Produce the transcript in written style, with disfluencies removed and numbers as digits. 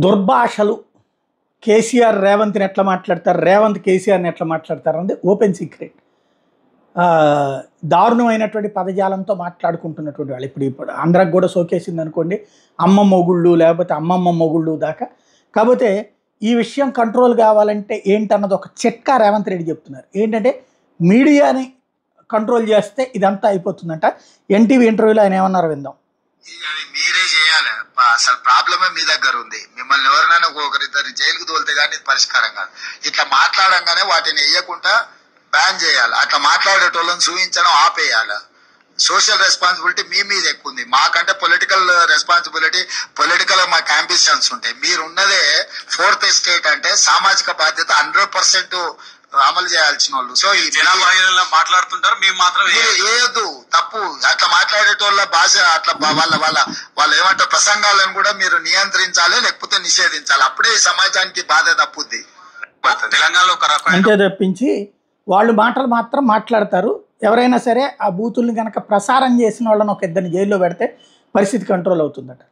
దుర్భాషలు కేసీఆర్ రేవంత్ని ఎట్లా మాట్లాడతారు, రేవంత్ కేసీఆర్ని ఎట్లా మాట్లాడతారు అనేది ఓపెన్ సీక్రెట్. దారుణమైనటువంటి పదజాలంతో మాట్లాడుకుంటున్నటువంటి వాళ్ళు ఇప్పుడు ఆంధ్రాకి కూడా సోకేసింది అనుకోండి, అమ్మ మొగుళ్ళు లేకపోతే అమ్మమ్మ మొగుళ్ళు దాకా. కాకపోతే ఈ విషయం కంట్రోల్ కావాలంటే ఏంటన్నది ఒక చిట్కా రేవంత్ రెడ్డి చెప్తున్నారు. ఏంటంటే మీడియాని కంట్రోల్ చేస్తే ఇదంతా అయిపోతుందంట. ఎన్టీవీ ఇంటర్వ్యూలో ఆయన ఏమన్నారు విందాం. మీరే చేయాలి, అసలు ప్రాబ్లమే మీ దగ్గర ఉంది. మిమ్మల్ని ఎవరినైనా ఒకరిద్దరు జైలుకు తోలితే కానీ పరిష్కారం కాదు. ఇట్లా మాట్లాడంగానే వాటిని వేయకుండా బ్యాన్ చేయాలి. అట్లా మాట్లాడేటోళ్ళని చూపించడం ఆపేయాలి. సోషల్ రెస్పాన్సిబిలిటీ మీ మీద ఎక్కువ ఉంది. మాకంటే పొలిటికల్ రెస్పాన్సిబిలిటీ, పొలిటికల్ మాకు అంబిషన్స్ ఉంటాయి. మీరు ఉన్నదే 4th ఎస్టేట్ అంటే సామాజిక బాధ్యత 100% అమలు చేయాల్సిన వాళ్ళు. సో ఈ జనాభా మాట్లాడుతుంటారు, మేము మాత్రం ఏదు తప్పు. అట్లా మాట్లాడేటోళ్ళ భాష అట్లా వాళ్ళ ఏమంటారు ప్రసంగాలను కూడా మీరు నియంత్రించాలి, లేకపోతే నిషేధించాలి. అప్పుడే ఈ సమాజానికి బాధ తప్పుద్ది. తెలంగాణలో అంతే తప్పించి వాళ్ళు మాటలు మాత్రం మాట్లాడతారు. ఎవరైనా సరే ఆ బూతుల్ని కనుక ప్రసారం చేసిన వాళ్ళని ఒక ఇద్దరిని జైల్లో పెడితే పరిస్థితి కంట్రోల్ అవుతుందట.